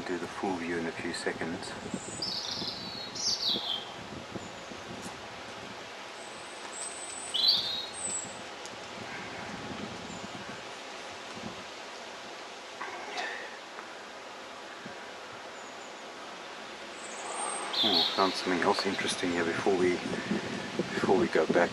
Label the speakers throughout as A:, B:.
A: I'll do the full view in a few seconds. Oh, found something else interesting here before we go back.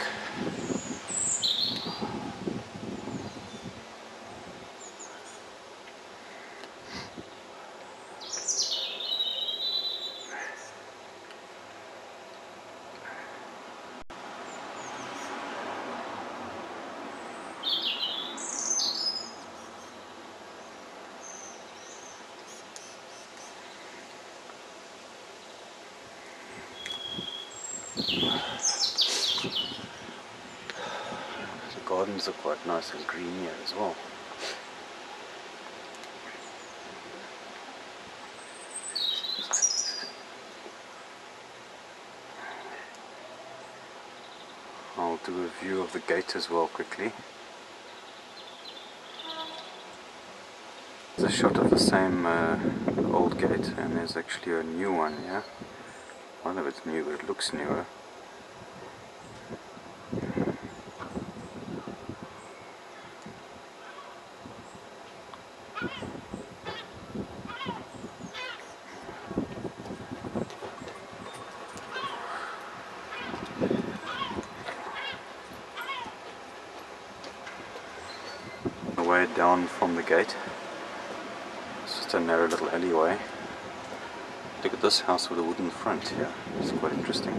A: The gardens are quite nice and green here as well. I'll do a view of the gate as well quickly. There's a shot of the same old gate, and there's actually a new one here. I don't know if it's new, but it looks newer. Way down from the gate. It's just a narrow little alleyway. Look at this house with a wooden front here. It's quite interesting.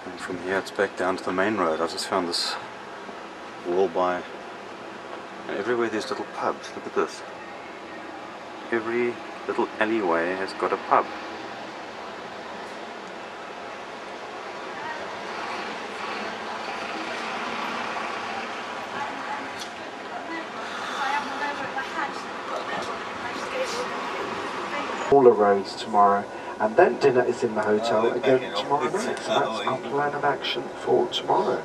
A: And from here it's back down to the main road. I just found this wall by, and everywhere there's little pubs. Look at this. Every little alleyway has got a pub.
B: All the roads tomorrow, and then dinner is in the hotel again tomorrow night. So that's our plan of action for tomorrow.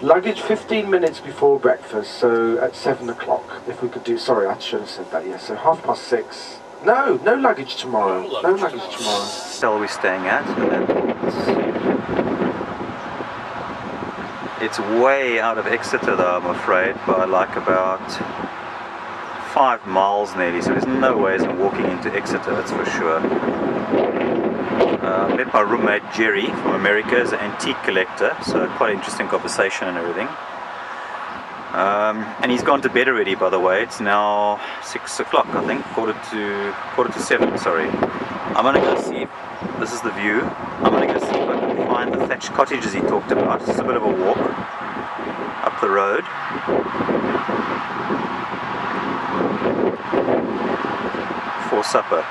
B: Luggage 15 minutes before breakfast, so at 7 o'clock. If we could do, sorry, I should have said that, yes. So 6:30. No luggage tomorrow. No luggage tomorrow.
A: Hotel we're staying at. It's way out of Exeter though, I'm afraid, by like about 5 miles nearly, so there's no ways I'm walking into Exeter, that's for sure. Met my roommate Jerry from America, as an antique collector, so quite interesting conversation and everything. And he's gone to bed already, by the way. It's now 6 o'clock, I think, quarter to 7, sorry. I'm gonna go see if this is the view. I'm gonna go see if I can find the thatched cottages he talked about. It's a bit of a walk up the road. For supper.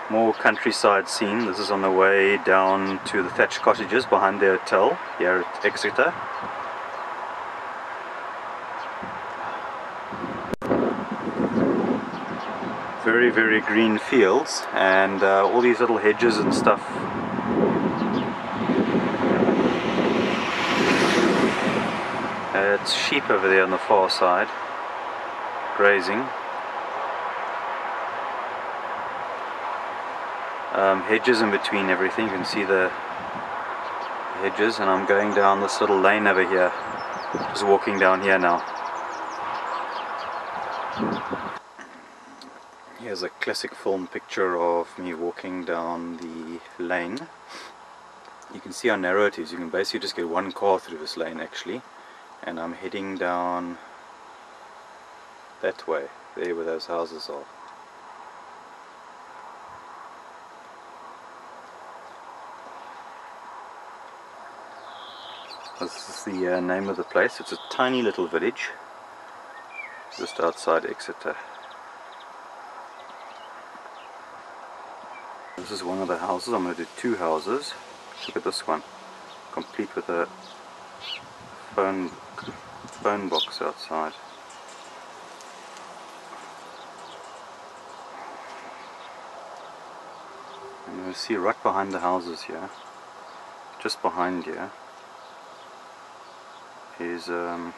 A: More countryside scene. This is on the way down to the thatched cottages behind the hotel here at Exeter. Very, very green fields, and all these little hedges and stuff. It's sheep over there on the far side, grazing. Hedges in between everything. You can see the hedges, and I'm going down this little lane over here. Just walking down here now. Here's a classic film picture of me walking down the lane. You can see how narrow it is. You can basically just get one car through this lane actually, and I'm heading down that way, there where those houses are. This is the name of the place. It's a tiny little village just outside Exeter. This is one of the houses. I'm going to do 2 houses. Look at this one, complete with a phone box outside. And you see right behind the houses here, just behind here, is a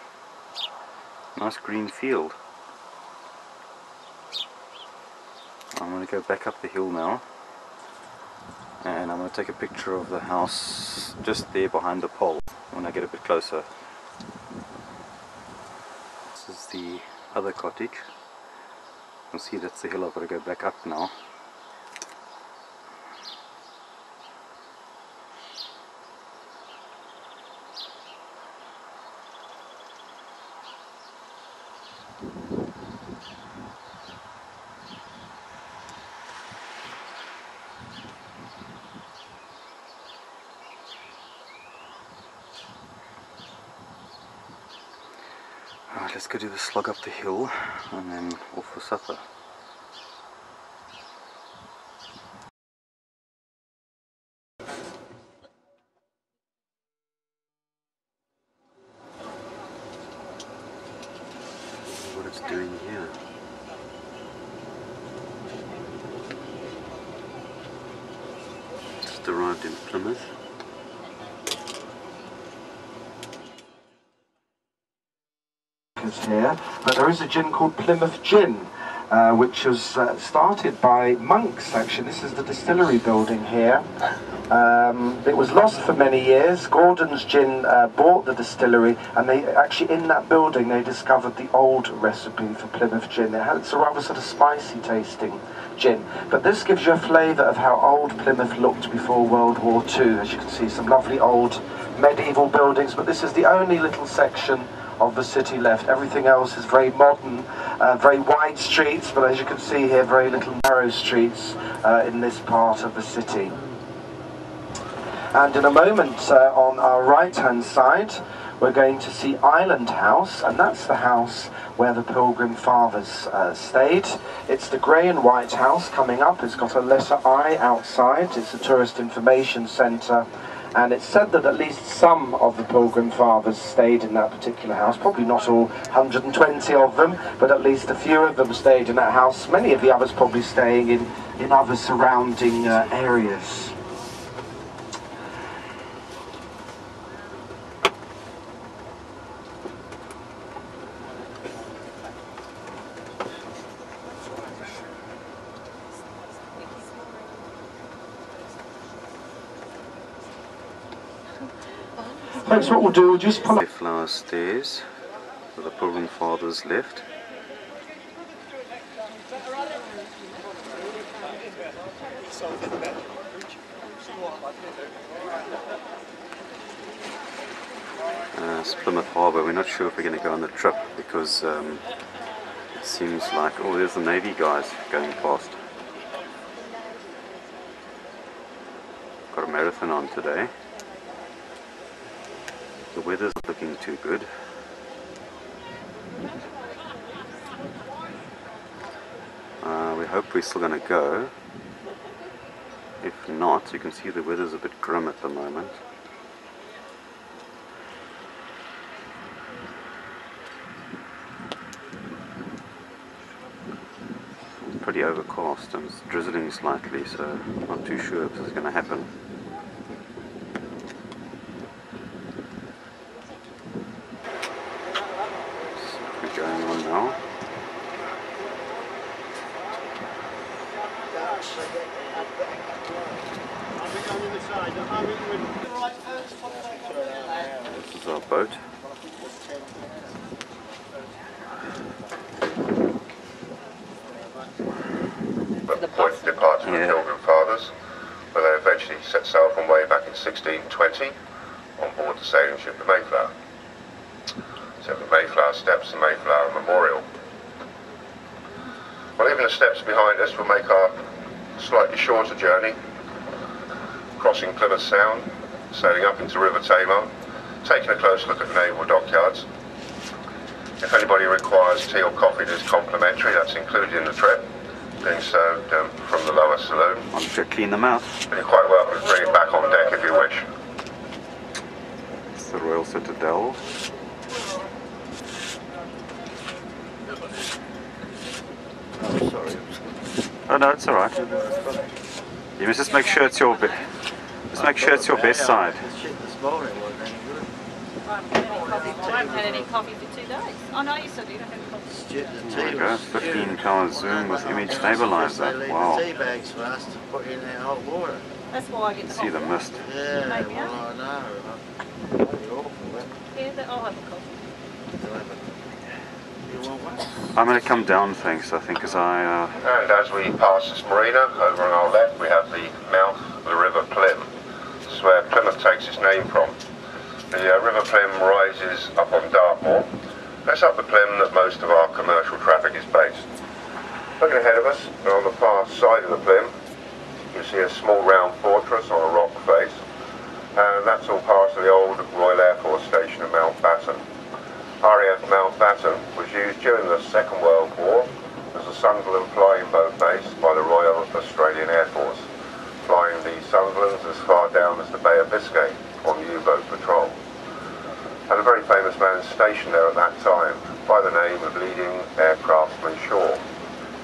A: nice green field. I'm going to go back up the hill now, and I'm going to take a picture of the house just there behind the pole when I get a bit closer. This is the other cottage. You can see that's the hill I've got to go back up now. Alright, let's go do the slog up the hill and then off for supper. What it's doing here. Just arrived in Plymouth.
B: Here, but there is a gin called Plymouth Gin, which was started by monks. Actually, this is the distillery building here. It was lost for many years. Gordon's Gin bought the distillery, and they actually, in that building, they discovered the old recipe for Plymouth Gin. It's a rather sort of spicy tasting gin, but this gives you a flavour of how old Plymouth looked before World War II. As you can see, some lovely old medieval buildings, but this is the only little section of the city left. Everything else is very modern, very wide streets, but as you can see here, very little narrow streets in this part of the city. And in a moment, on our right hand side, we're going to see Island House, and that's the house where the Pilgrim Fathers stayed. It's the grey and white house coming up. It's got a letter I outside. It's a tourist information centre. And it's said that at least some of the Pilgrim Fathers stayed in that particular house. Probably not all 120 of them, but at least a few of them stayed in that house. Many of the others probably staying in other surrounding areas. Thanks, what we'll do, we'll just pull up.
A: Flower stairs, so the Pilgrim Fathers left. It's Plymouth Harbour. We're not sure if we're going to go on the trip because it seems like, oh, there's the Navy guys going past. Got a marathon on today. The weather's not looking too good. We hope we're still going to go. If not, you can see the weather's a bit grim at the moment. It's pretty overcast and it's drizzling slightly, so I'm not too sure if this is going to happen. Going on now. This is our boat.
C: The point of departure of the Pilgrim Fathers, where they eventually set sail from way back in 1620 on board the sailing ship the Mayflower. So the Mayflower steps, the Mayflower Memorial. Well, even the steps behind us will make our slightly shorter journey, crossing Plymouth Sound, sailing up into River Tamar, taking a close look at the naval dockyards. If anybody requires tea or coffee, it is complimentary, that's included in the trip, being served from the lower saloon.
A: I'm sure clean them out.
C: And you're quite welcome to bring it back on deck if you wish.
A: It's the Royal Citadel. Oh, sorry. Oh no, it's alright. You must just make sure it's your best side.
D: The shit this morning wasn't any good.
E: I haven't had any coffee for 2 days. Oh no, you said you don't have any coffee.
A: There we go, 15 color zoom with image stabilizer. Wow.
D: Tea bags for us to put in that hot water.
E: That's why I get the
A: See the
E: hot
A: mist.
D: Yeah,
E: Maybe,
D: well, I know. Bloody awful, that.
E: Yeah, I'll have a coffee.
D: You want one?
A: I'm going to come down, thanks, I think, as I...
C: And as we pass this marina, over on our left we have the mouth of the River Plym. This is where Plymouth takes its name from. The River Plym rises up on Dartmoor. That's up the Plym that most of our commercial traffic is based. Looking ahead of us, on the far side of the Plym, you see a small round fortress on a rock face, and that's all part of the old Royal Air Force station at Mountbatten. RAF Mountbatten was used during the Second World War as a Sunderland flying boat base by the Royal Australian Air Force, flying the Sunderlands as far down as the Bay of Biscay on U-boat patrol. And a very famous man stationed there at that time by the name of leading aircraftsman Shaw.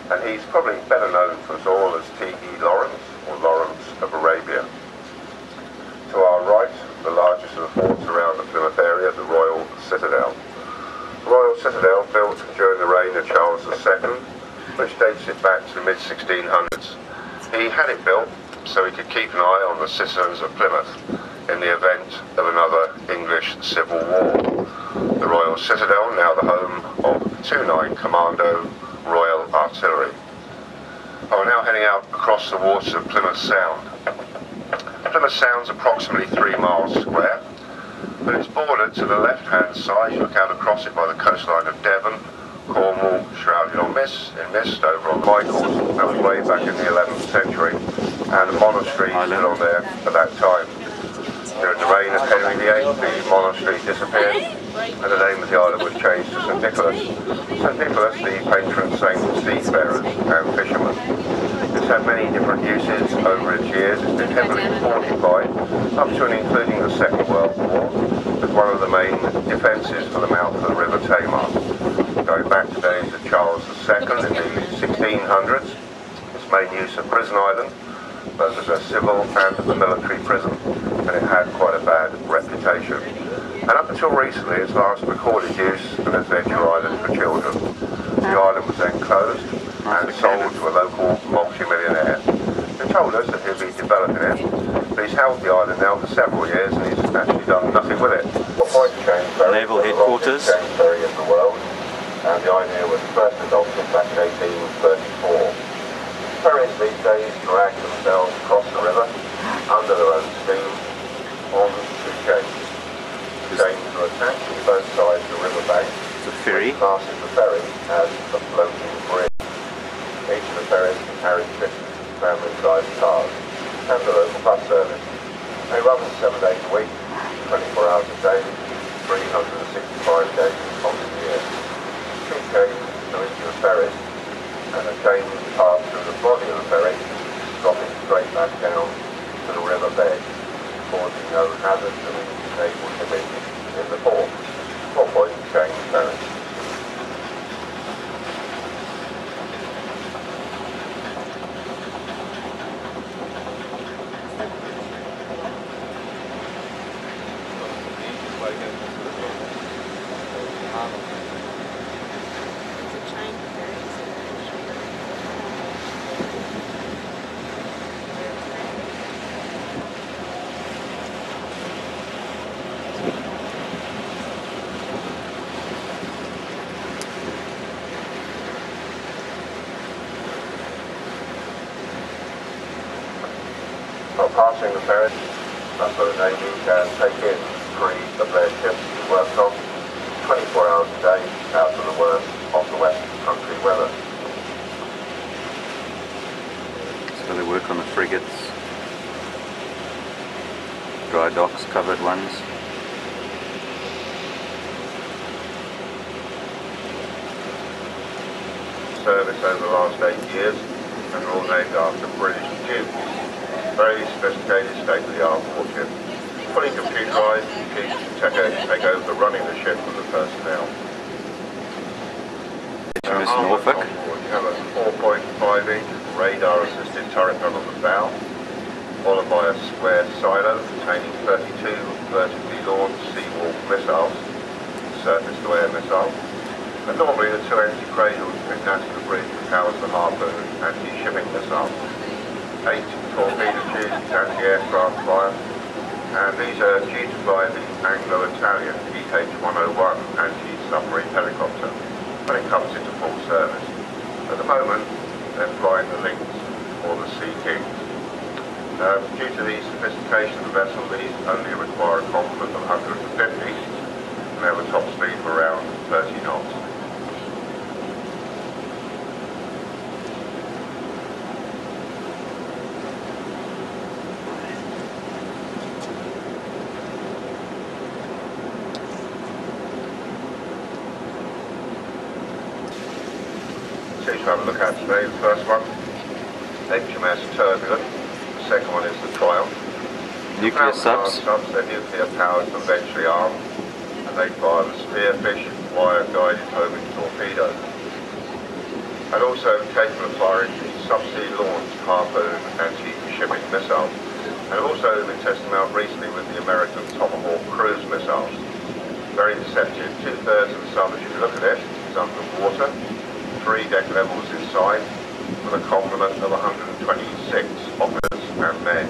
C: And he's probably better known to us all as T.E. Lawrence, or Lawrence of Arabia. To our right, the largest of the forts around the Plymouth area, the Royal Citadel. The Royal Citadel, built during the reign of Charles II, which dates it back to the mid-1600s. He had it built so he could keep an eye on the citizens of Plymouth in the event of another English Civil War. The Royal Citadel, now the home of 2-9 Commando Royal Artillery. We're now heading out across the waters of Plymouth Sound. Plymouth Sound's approximately 3 miles square, but it's bordered to the left-hand side. You look out across it by the coastline of Devon, Cornwall, shrouded in mist over on Michael's. That was way back in the 11th century, and the monastery stood on there at that time. During the reign of Henry VIII, the monastery disappeared, and the name of the island was changed to St Nicholas. St Nicholas, the patron saint of seafarers and fishermen. It's had many different uses over its years. It's been heavily fortified, up to and including the Second World War, as one of the main defences for the mouth of the River Tamar. Going back to the days of Charles II in the 1600s, it's made use of Prison Island, both as a civil and a military prison, and it had quite a bad reputation. And up until recently, its last recorded use as an adventure island for children. The island was then closed and sold to a local multi-millionaire, who told us that he'll be developing it, but he's held the island now for several years and he's actually done nothing with it.
A: Naval headquarters.
C: Ferry in the world, and the idea was first adopted back in 1834. Ferries these days drag themselves across the river under their own steam on 2 chains. The chains are attached to both sides of the river bank.
A: It's a ferry.
C: Which passes the ferry as a floating bridge. Each of the ferries can carry 50 family-sized cars and the local bus service. They run 7 days a week, 24 hours a day, 365 days of the year. 2 chains go into the ferries, and the chains pass through the body of the ferry, dropping straight back down to the river bed, causing no hazard to the naval shipping in the port. 4-point chain ferry. Passing the ferry, that's what the Navy can take in 3 of their ships to work on 24 hours a day out of the worst of the West Country weather.
A: So they work on the frigates, dry docks, covered ones.
C: Service over the last 8 years, and all named after British Dukes. Very sophisticated, state-of-the-art warship. Fully computerized, take over running the ship from the personnel.
A: HMS Norfolk.
C: You have a 4.5-inch radar-assisted turret gun on the bow, followed by a square silo containing 32 vertically launched seawall missiles, surface-to-air missiles. And normally the two empty cradles attached to the bridge powers the harpoon anti-shipping missile. 8 torpedo tubes, anti-aircraft fire, and these are due to fly the Anglo-Italian EH-101 anti-submarine helicopter when it comes into full service. At the moment, they're flying the Lynx or the Sea King. Due to the sophistication of the vessel, these only require a complement of 150 and have a top speed of around 30 knots. So you have a look at today, the first one, HMS Turbulent, the second one is the Triumph.
A: Nuclear subs.
C: They're nuclear powered but eventually armed, and they fire the Spearfish wire guided homing torpedo. And also capable of firing the subsea launched harpoon anti-shipping missiles. And have also been testing them out recently with the American Tomahawk cruise missiles. Very deceptive. 2/3 of the sub, as you look at it, is underwater. 3 deck levels inside, with a complement of 126 officers and men.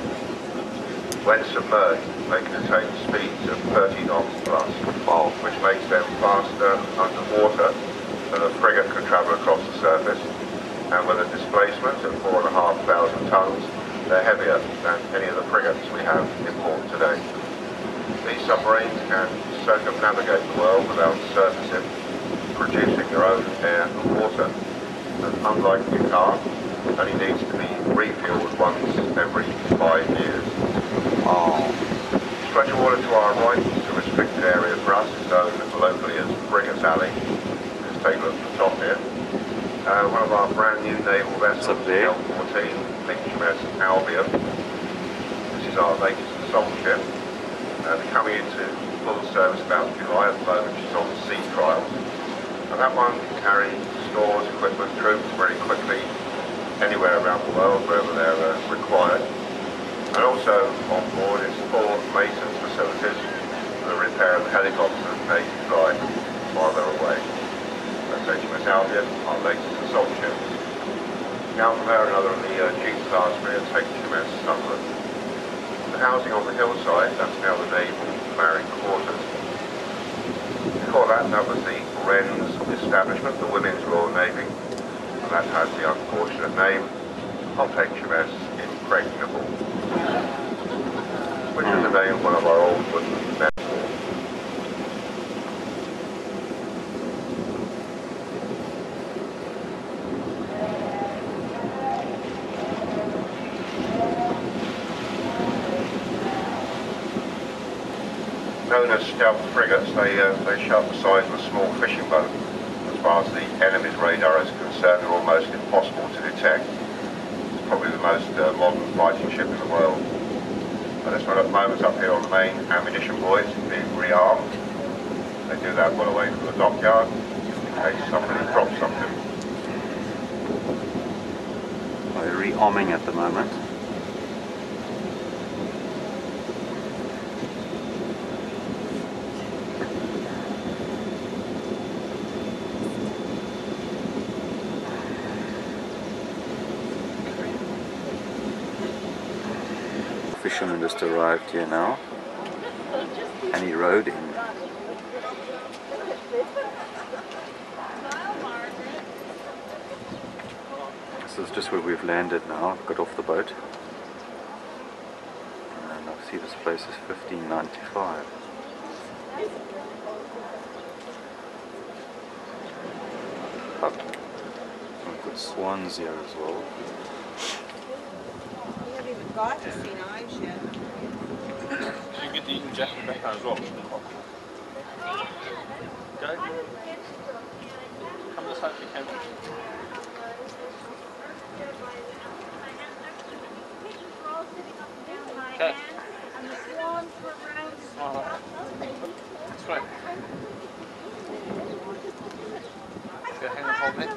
C: When submerged, they can attain speeds of 30 knots plus, which makes them faster underwater than a frigate can travel across the surface, and with a displacement of 4,500 tons, they're heavier than any of the frigates we have in port today. These submarines can circumnavigate the world without surfacing, producing their own air and water, and unlike your car, only needs to be refueled once every 5 years. Stretch of water to our right is a restricted area for us, it's known locally as Frigates Alley. Let's take a look at the top here. One of our brand new naval vessels, L-14, HMS Albion. This is our latest assault ship. They're coming into full service about July at the moment, she's on sea trials. And that one can carry stores, equipment, troops very quickly anywhere around the world, wherever they're required. And also on board is 4 maintenance facilities for the repair of the helicopters that they fly while they're away. That's HMS Albion, our latest assault ship. Now from there, another of the Jeep class frigates, HMS Sunderland. The housing on the hillside, that's now the naval marine quarters. Before that, that was the Wren's establishment, the Women's Royal Navy, and that has the unfortunate name of HMS Impregnable, which is the name of one of our old wooden men. Known as stealth frigates, they show up the size of a small fishing boat. As far as the enemy's radar is concerned, they're almost impossible to detect. It's probably the most modern fighting ship in the world. And this one at the moment is up here on the main ammunition buoys, being rearmed. They do that well away from the dockyard, in case somebody drops something.
A: They're rearming at the moment. Fisherman just arrived here now, and he rowed in. This is just where we've landed now. Got off the boat, and I see this place is 1595. Up. Some good swans here as well.
E: Got to St Ives yet.
F: So you get to eat Jack and Becca as well. Okay. Come this side if you can. Okay. That's right. Okay, hang on, hold it.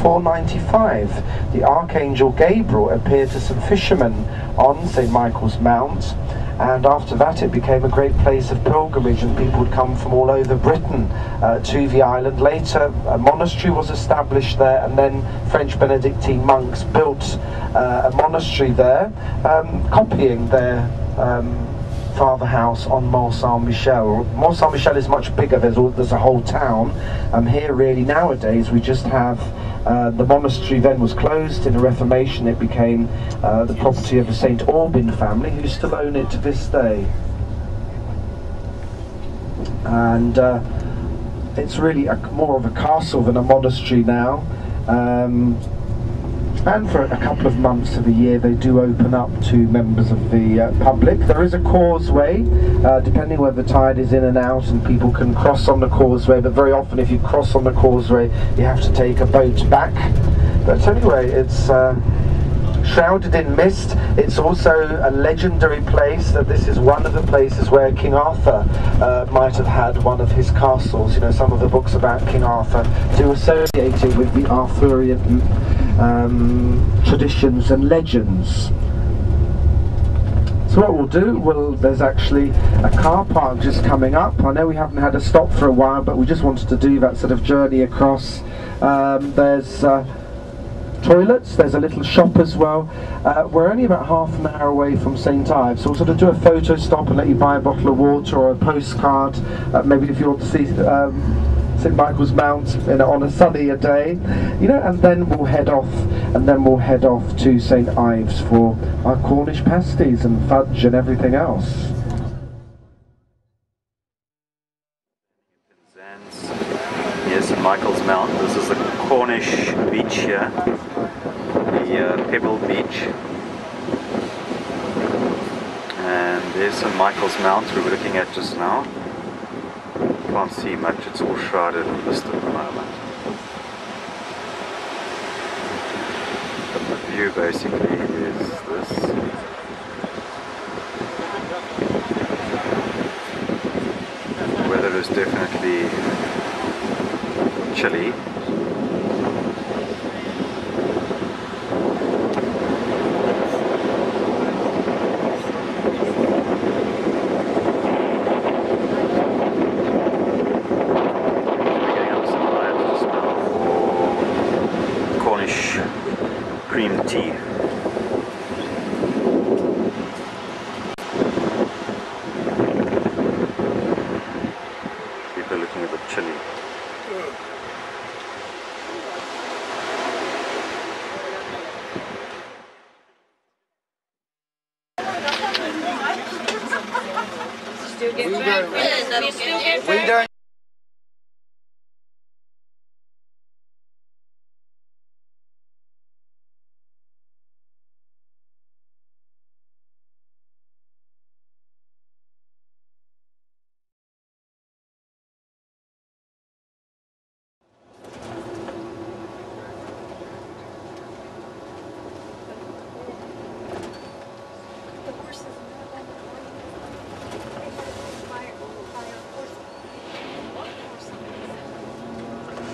B: 495, the Archangel Gabriel appeared to some fishermen on St Michael's Mount, and after that it became a great place of pilgrimage, and people would come from all over Britain to the island. Later a monastery was established there, and then French Benedictine monks built a monastery there, copying their father house on Mont Saint-Michel. Mont Saint-Michel is much bigger, there's a whole town. Here really nowadays we just have the monastery. Then was closed in the Reformation. It became the property of the St Aubin family, who still own it to this day. And it's really more of a castle than a monastery now. And for a couple of months of the year they do open up to members of the public. There is a causeway, depending whether the tide is in and out, and people can cross on the causeway, but very often if you cross on the causeway you have to take a boat back. But anyway, it's shrouded in mist. It's also a legendary place, that this is one of the places where King Arthur might have had one of his castles. You know, some of the books about King Arthur do associate it with the Arthurian traditions and legends. So what we'll do, there's actually a car park just coming up. I know we haven't had a stop for a while, but we just wanted to do that sort of journey across. There's toilets, there's a little shop as well. We're only about half an hour away from St Ives, so we'll sort of do a photo stop and let you buy a bottle of water or a postcard, maybe if you want to see St Michael's Mount on a sunnier day, you know, and then we'll head off, to St Ives for our Cornish pasties and fudge and everything else.
A: Here's St Michael's Mount. This is the Cornish beach here, the Pebble Beach, and there's St Michael's Mount we were looking at just now. Can't see much, it's all shrouded in mist at the moment. But the view basically is this. The weather is definitely chilly. Cream tea. People are looking a bit chilly.
E: Still get back.
D: We don't.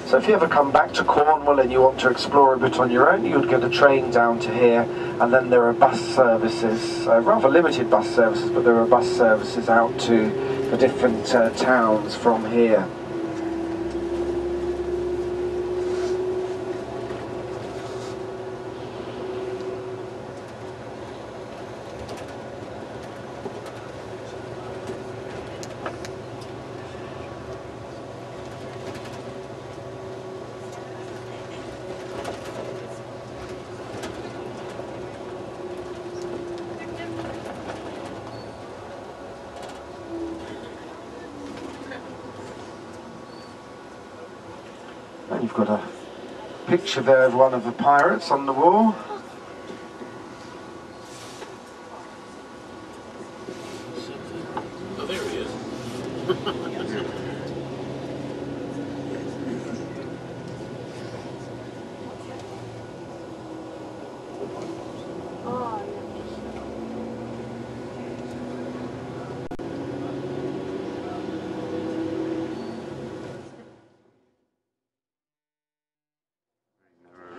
B: So if you ever come back to Cornwall and you want to explore a bit on your own, you'd get a train down to here, and then there are bus services, rather limited bus services, but there are bus services out to the different towns from here. And you've got a picture there of one of the pirates on the wall.
F: Oh, there he is.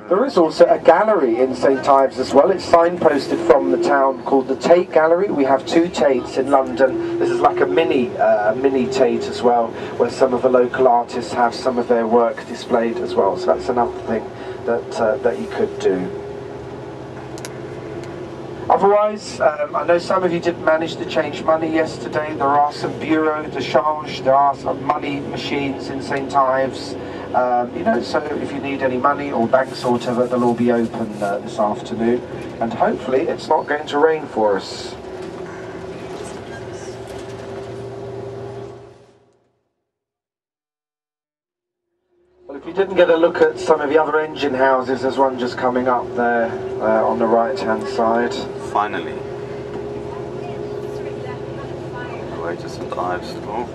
B: There is also a gallery in St Ives as well. It's signposted from the town called the Tate Gallery. We have 2 Tates in London. This is like a mini Tate as well, where some of the local artists have some of their work displayed as well. So that's another thing that you could do. Otherwise, I know some of you didn't manage to change money yesterday. There are some bureau de change, there are some money machines in St Ives. You know, so if you need any money or banks or whatever, they'll all be open this afternoon. And hopefully it's not going to rain for us. Well, if you didn't get a look at some of the other engine houses, there's one just coming up there on the right-hand side.
A: Finally. On the way to St Ives Tour.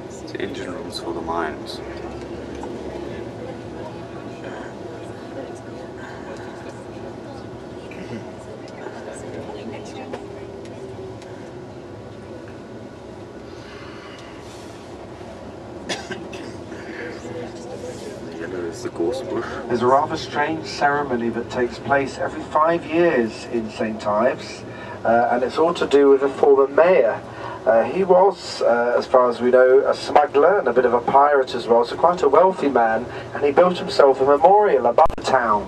A: It's the engine rooms for the mines. The gorse bush.
B: There's a rather strange ceremony that takes place every 5 years in St Ives, and it's all to do with a former mayor. He was, as far as we know, a smuggler and a bit of a pirate as well, so quite a wealthy man, and he built himself a memorial above the town.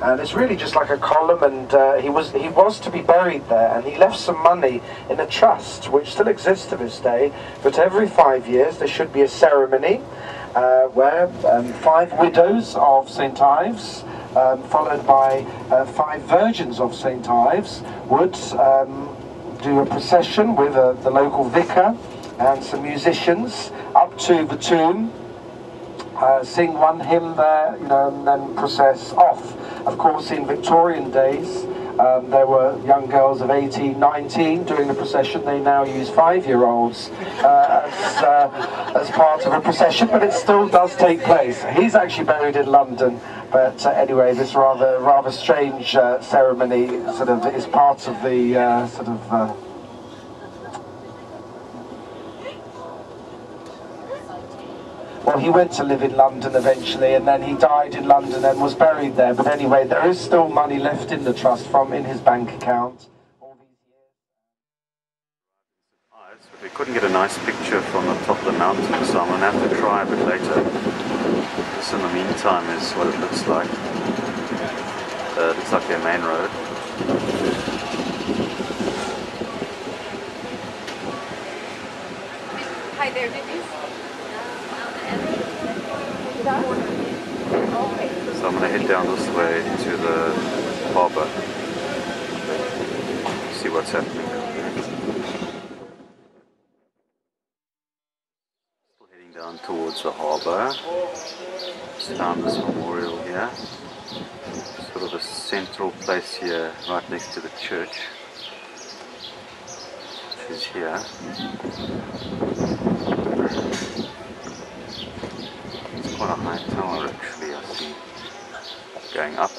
B: And it's really just like a column, and he was to be buried there, and he left some money in a trust which still exists to this day. But every 5 years there should be a ceremony where 5 widows of St Ives, followed by 5 virgins of St Ives, would do a procession with the local vicar and some musicians up to the tomb, sing one hymn there, you know, and then process off. Of course, in Victorian days, there were young girls of 18, 19 doing the procession. They now use 5-year-olds as part of a procession, but it still does take place. He's actually buried in London, but anyway, this rather strange ceremony sort of is part of the well, he went to live in London eventually, and then he died in London and was buried there. But anyway, there is still money left in the trust in his bank account. All these years.
A: We couldn't get a nice picture from the top of the mountain, so I'm going to have to try a bit later. This in the meantime is what it looks like. It looks like their main road.
E: Hi there, did you?
A: So I'm going to head down this way to the harbour, see what's happening. Still heading down towards the harbour. Just found this memorial here. Sort of a central place here, right next to the church, which is here. Quite a high tower actually, I see, going up.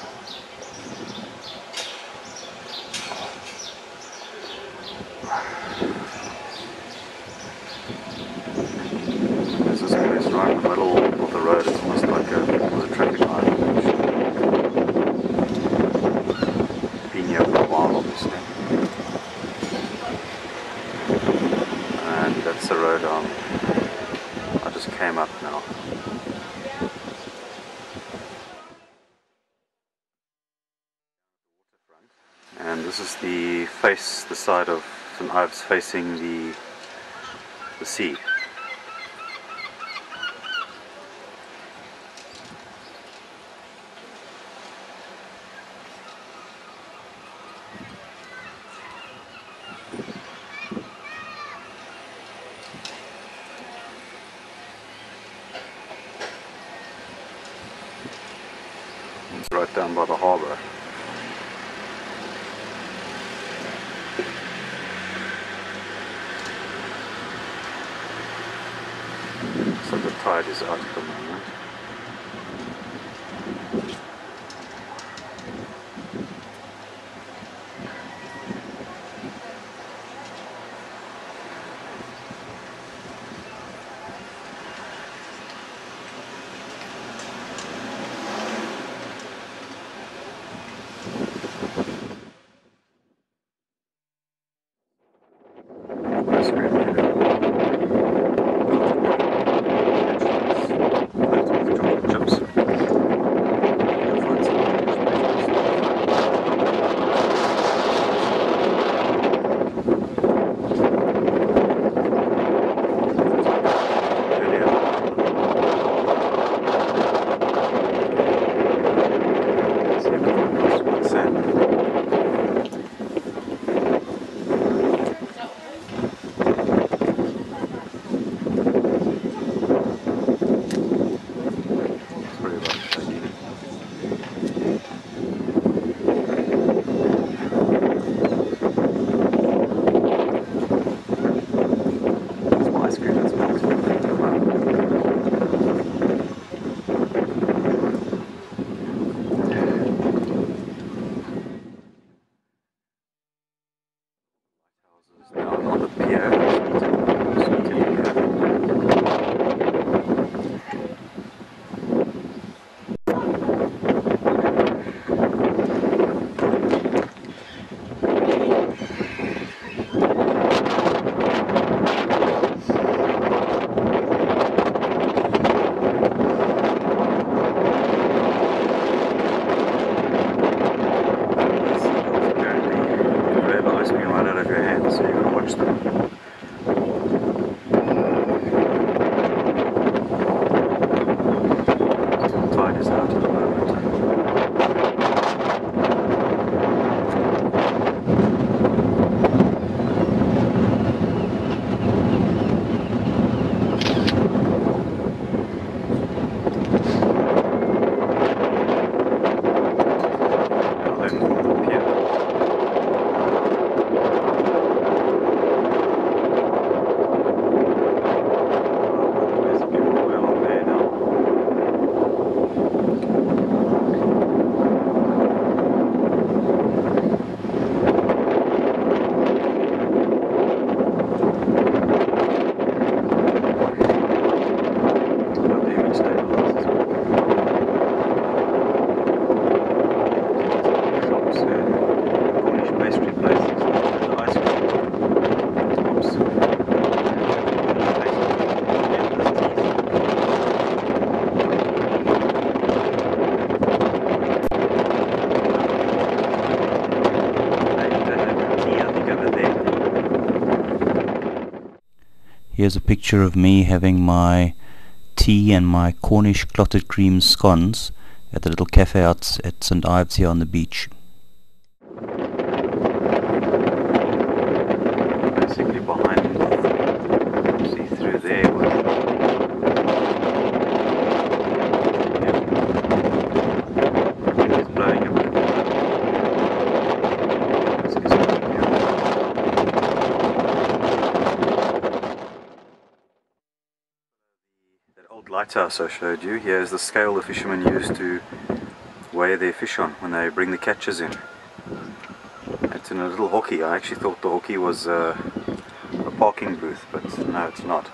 A: There's this place right in the middle of the road. It's almost like a traffic light. Been here for a while, obviously. And that's the road I just came up now. And this is the side of St Ives facing the sea. It's right down by the harbour. So the tide is out at the moment. stabilised as well. Shops here, Cornish pastry places, the ice cream tops. Here's a picture of me having my tea and my Cornish clotted cream scones at the little cafe out at St Ives here on the beach. Basically behind, see through there was it's blowing a bit. That old lighthouse I showed you, here's the scale the fishermen use to weigh their fish on when they bring the catches in. It's in a little hockey. I actually thought the hockey was a parking booth, but no, it's not.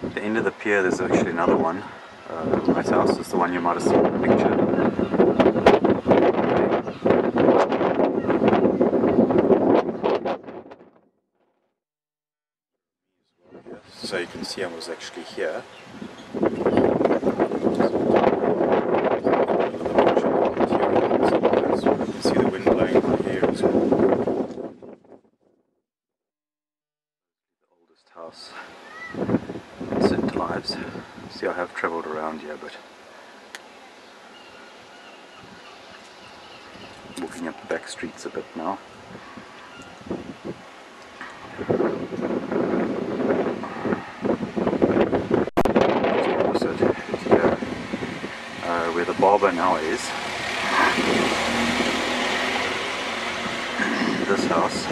A: At the end of the pier there's actually another one. The lighthouse is the one you might have seen in the picture. So you can see I was actually here. You can see the wind blowing by here as well. The oldest house in St Ives. See, I have travelled around here, but walking up the back streets a bit now. Where the barber now is. This house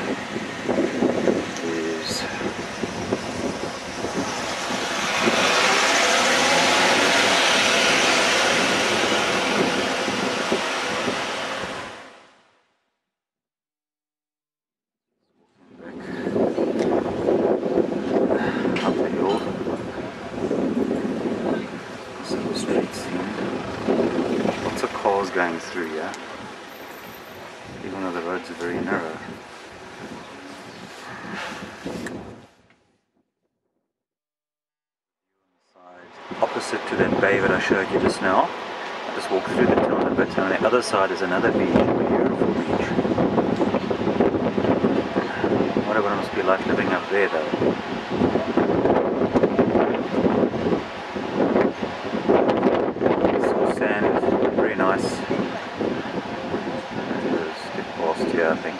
A: is up the hill. So the street scene. Lots of cars going through here, even though the roads are very narrow. Opposite to that bay that I showed you just now, I just walked through the town a bit, and on the other side is another beach, a beautiful beach. I wonder what it must be like living up there though. Nice. Let's get past here, I think.